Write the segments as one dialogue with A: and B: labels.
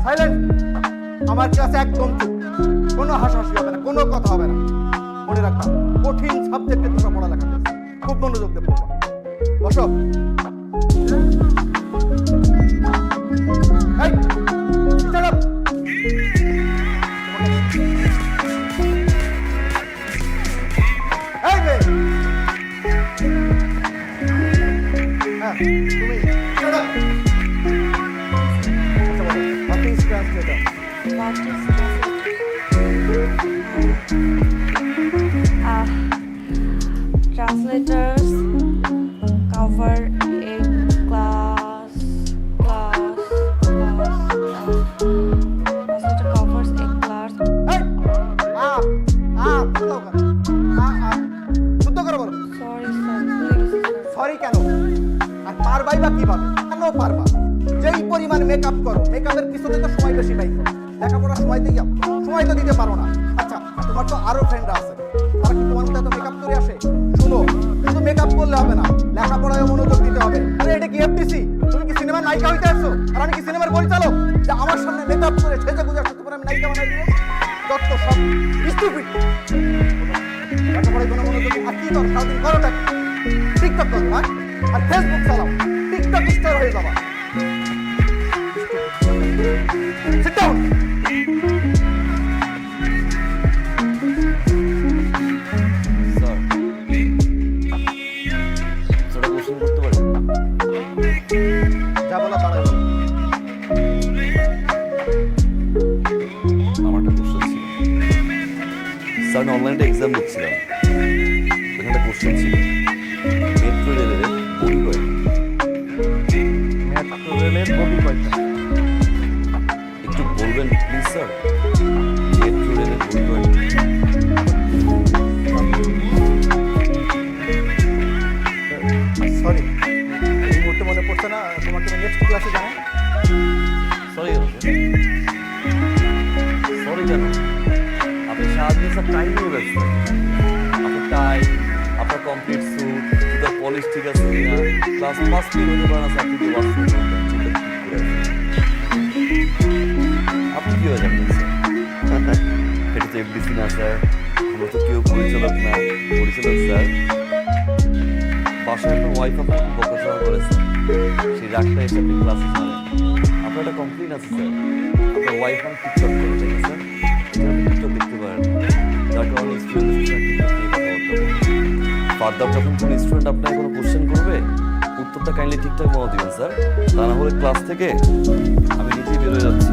A: Silent. আমার ক্লাসে একদম চুপ, কোনো হাসাহাসি হবে না, কোনো কথা হবে না। মনে রাখবা, কঠিন সাবজেক্টে তোমরা পড়ালেখা করছো, খুব মনোযোগ দিয়ে পড়বা। বসো। এই, stand up. এই মেয়ে। হ্যাঁ, তুমি stand up. আচ্ছা বলো, what is translator?
B: Translators cover a class. Translator covers a class.
A: এই, শুদ্ধ করো বলো।
B: Sorry, sir. Please, sir.
A: Sorry কেন? আর পারবাই বা কিভাবে? কেন পারবা? যেই পরিমাণ মেকআপ করো, মেকআপের পিছনে তো সময় বেশি ব্যয় করো। লেখাপড়ার সময় দিয়ে যাও, সময় তো দিতে পারো না। আচ্ছা, তোমার তো আরো ফ্রেন্ডরা আছে, তারা কি তোমার মতো এত মেকআপ করে আসে? শুনো, শুধু মেকআপ করলে হবে না, লেখাপড়ায় মনোযোগ দিতে হবে। আরে এটা কি এফডিসি? তুমি কি সিনেমার নায়িকা হইতে আসছো? আর আমি কি সিনেমার পরিচালক যে আমার সামনে মেকআপ করে সেজে গুজে আসতে পারে আমি নায়িকা বানাই দিব? যত সব স্টুপিড। লেখাপড়ায় কোনো মনোযোগ আর কি করো? সারাদিন করোটা কি? টিকটক করো না, আর ফেসবুক চালাও, টিকটক স্টার হয়ে যাবা। Sit down.
C: স্যার, সেটা কোশ্চেন করতে পারি?
A: যা বলা তাড়াই বলো।
C: আমার একটা কোশ্চেন ছিল। স্যার, আমি অনলাইনে এক্সাম দিচ্ছিলাম, এখানে একটা কোশ্চেন ছিল, মেট্রো রেলের বগি কয়টা?
A: মেট্রো রেলের বগি কয়টা?
C: একটু বলবেন প্লিজ স্যার, মেট্রো রেলের বগি কয়টা?
A: সরি, এই মুহূর্তে মনে পড়ছে না, তোমাকে আমি নেক্সট ক্লাসে জানাই।
C: সরি কেন? সরি কেন? আপনি সারাদিন স্যার টাইম নিয়ে ব্যস্ত। আপনার টাইম, আপনার কমপ্লিট স্যুট, জুতার পলিশ ঠিক আছে কিনা, ক্লাস 5 মিনিট হতে পারে না স্যার, আপনি ওয়াশরুম আপনি কি হয়ে যাবেন স্যার? এটা তো এফডিসি না স্যার, আমরা তো কেউ পরিচালক না। পরিচালক স্যার, বাসায় আপনার ওয়াইফ আপনাকে বকাঝকা করেছে, সেই রাগটা এসে আপনি ক্লাসে মারেন। আপনার একটা কমপ্লেন আছে স্যার, আপনার ওয়াইফ অনেক টিকটক করে, তাই না স্যার? এটা আপনি টিকটক দেখতে পারেন, যার কারণে স্টুডেন্টদের সঙ্গে টিকটক নিয়ে কথাবার্তা বলেন। ফার্দার যখন কোনো স্টুডেন্ট আপনাকে কোনো কোশ্চেন করবে, উত্তরটা কাইন্ডলি ঠিকঠাক মতো দিবেন স্যার, তা না হলে ক্লাস থেকে আমি নিজেই বেরোয় যাচ্ছি।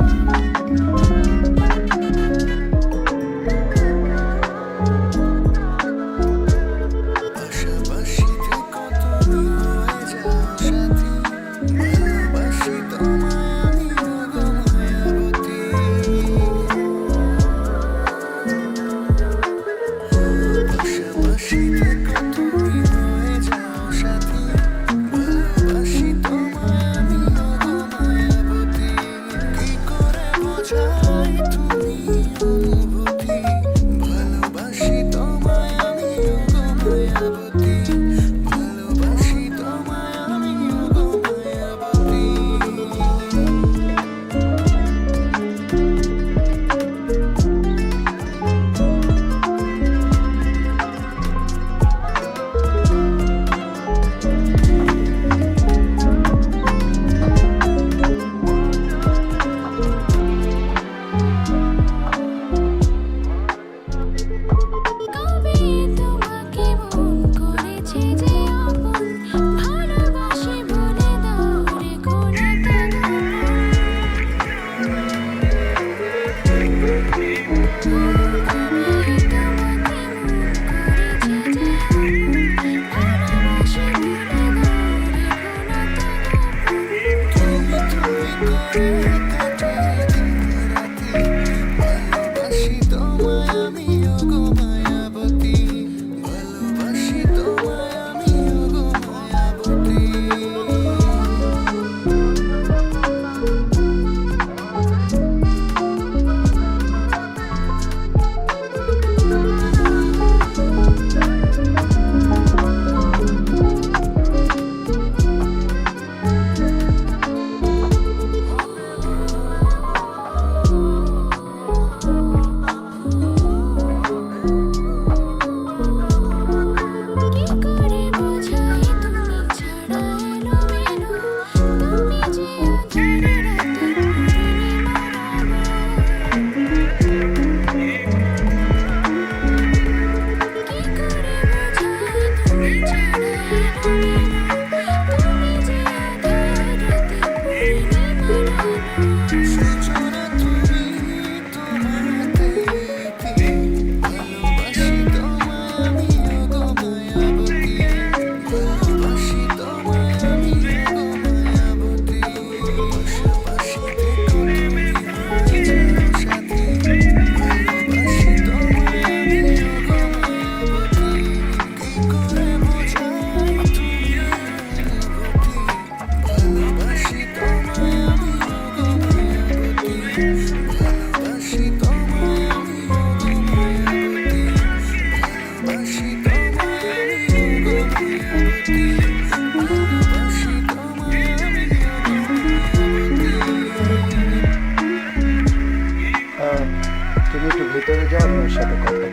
D: ভেতরে যাও, আমি ওর সাথে কথা বলি।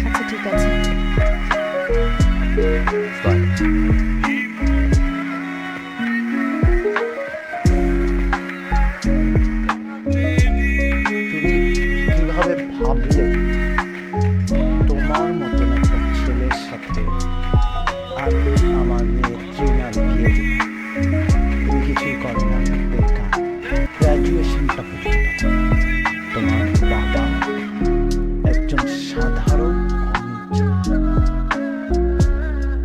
B: আচ্ছা ঠিক আছে।
D: তুমি কিভাবে ভাবলে তোমার মতন একটা ছেলের সাথে আমি আমার মেয়ে ট্রিনার বিয়ে দিই? তুমি কিছুই করো না, বেকার। গ্র্যাজুয়েশনটা পর্যন্ত তোমার বাবা একজন সাধারণ কর্মচারী।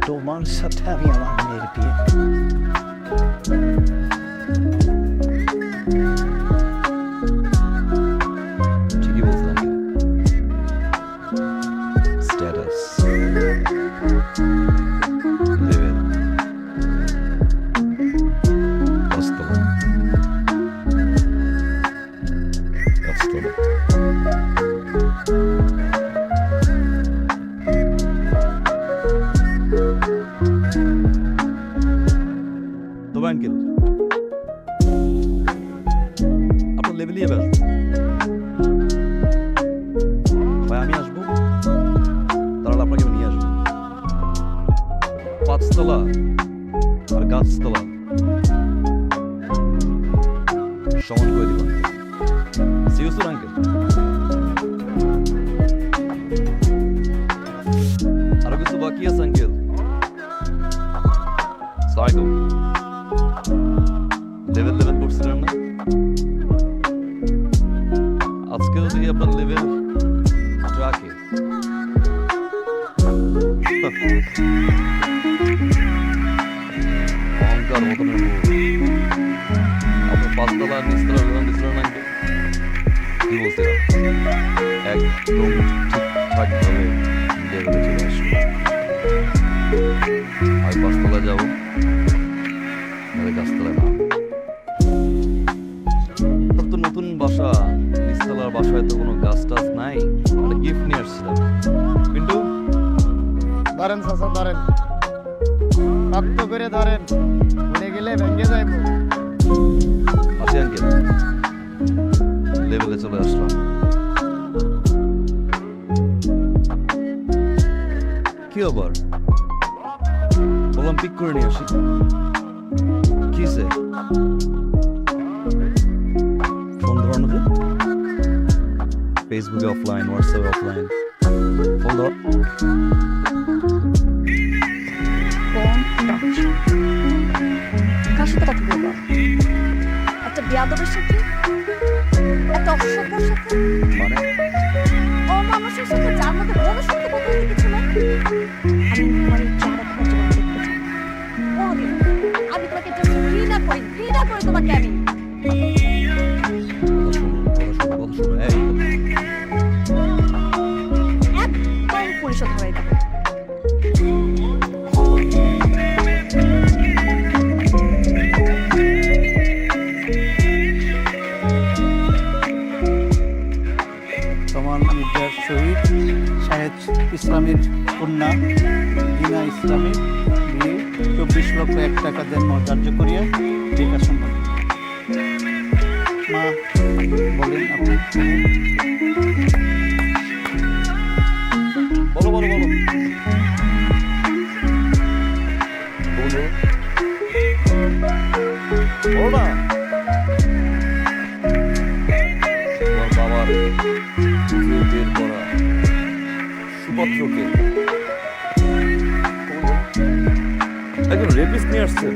D: তোমার সাথে আমি আমার মেয়ের বিয়ে দিই।
C: ঠিকই বলছিলাম স্ট্যাটাস লেভেল বাস্তব তবে আঙ্কেল আপনার লেভেলই এবার ভাই আমি আসবো, তাহলে আপনাকে আমি নিয়ে আসবো। 5 তলা আর গাছতলা সমান করে দিব। সিরিয়াসলি আঙ্কেল, আরো কিছু বাকি আছে আঙ্কেল। সাইকো লেভেল করছিলেন না, আজকে যদি আপনার লেভেল রাখে অহংকার মতনের আপনার 5 তলা নিচতলা বিধান দিচ্ছিলেন না কি বলছিলাম, একদম ঠিকঠাক ভাবে লেভেলে চলে আসবে। আমি 5 তলায় যাবো, নাহলে গাছতলায় না। তো নতুন বাসা, নিচতলার বাসায় তো কোনো গাছ টাছ নাই, একটা গিফট নিয়ে আসছিলাম। পিন্টু
D: ধরেন চাচা, ধরেন, শক্ত করে ধরেন, পড়ে গেলে ভেঙে যাইব।
C: আসি আঙ্কেল, লেভেলে চলে আসলাম। কি আবার বললাম পিক করে নিয়ে আসি। কিসে ফোন ধরানো যে, ফেসবুকে অফলাইন, হোয়াটসঅ্যাপে অফলাইন, ফোন ধর।
B: কার সাথে কথা বলবো? একটা বিয়াদবের সাথে, একটা অসভ্যর সাথে,
C: মানে
B: অমানুষের সাথে, যার মধ্যে মনুষ্যত্ব বলতে কিছু নাই। আমি তোমার এই চেহারা তোমার জীবনে দেখতে চাই না। কোনোদিন। আমি তোমাকে just ঘৃণা করি তোমাকে আমি।
C: কথা শোনো, এই
B: একদম পরিশোধ হয়ে যাবে।
D: তোমার মির্জার শহীদ শাহেদ ইসলামের কন্যা দিনা ইসলামের বিয়ে 24,01,000 দেন ধার্য করিয়া ঠিক আছে। মা বলেন আপনি
C: বলো বলো বলো বলো না। তোমার বাবার যে বের করা সুপাত্রকে একজন রেপিস্ট নিয়ে আসছেন।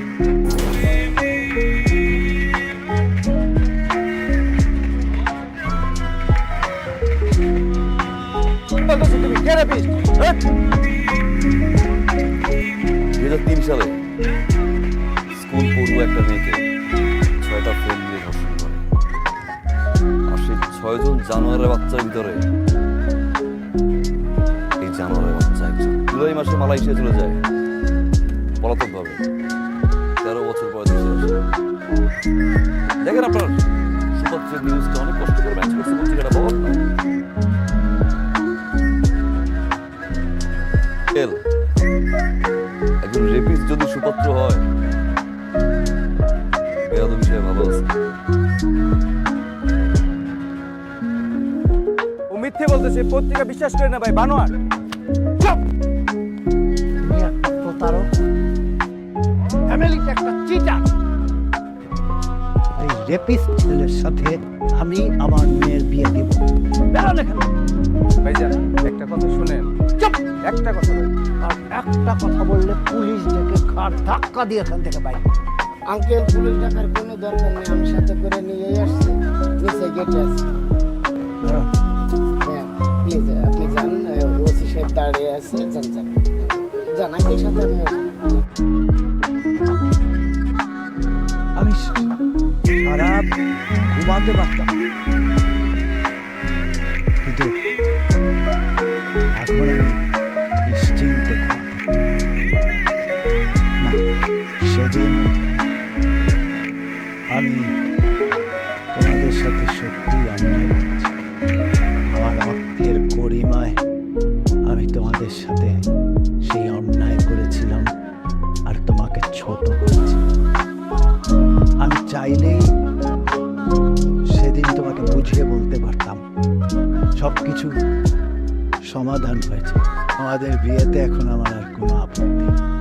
D: তুমি কে রেপিস্ট?
C: 2003 সালে স্কুল পড়ুয়া একটা মেয়েকে 6টা ফোন দিয়ে ধর্ষণ করে, আর সেই 6 জন জানোয়ারের বাচ্চার ভিতরে এই জানোয়ারের বাচ্চা একজন জুলাই মাসে মালয়েশিয়া চলে যায় পলাতক ভাবে। 13 বছর পরে দেশে আসে। দেখেন আপনার সুপাত্রের নিউজটা অনেক কষ্ট করে ম্যাচ করছে, পত্রিকাটা পাওয়ার না। একজন রেপিস্ট যদি সুপাত্র হয়, বেয়াদব বিষয়ে ভালো আছে।
E: মিথ্যে বলতেছে, পত্রিকা বিশ্বাস করে না ভাই, বানোয়ার।
D: চুপ! তুমি একটা প্রতারক, ফ্যামিলিতে একটা চিটার। এই রেপিস্ট ছেলের সাথে আমি আমার মেয়ের বিয়ে দিব। বেরোন এখানে।
E: ভাইজান একটা কথা শুনেন।
D: চুপ!
E: একটা কথা ভাই।
D: আর একটা কথা বললে পুলিশ ডেকে ঘাড় ধাক্কা দিয়ে এখান থেকে বাইরে। আঙ্কেল, পুলিশ ডাকার কোনো দরকার নেই, আমি সাথে করে নিয়ে আসছি, নিচে গেটে আসছি। হ্যাঁ প্লিজ আপনি যান, ওসি সাহেব দাঁড়িয়ে আছে, যান যান যান আঙ্কেল সাথে আমি সারা ঘুমাতে পারতাম, কিন্তু এখন আমি নিশ্চিন্তে ঘুমাতে। না, সেদিন আমি তোমাদের সাথে সত্যি অন্যায় করেছি। আমার অর্থের গরিমায় আমি তোমাদের সাথে সেই অন্যায় করেছিলাম আর তোমাকে ছোট করেছি। আমি চাইলেই সেদিন তোমাকে বুঝিয়ে বলতে পারতাম, সবকিছু সমাধান হয়েছে। আমাদের বিয়েতে এখন আমার আর কোনো আপত্তি নেই।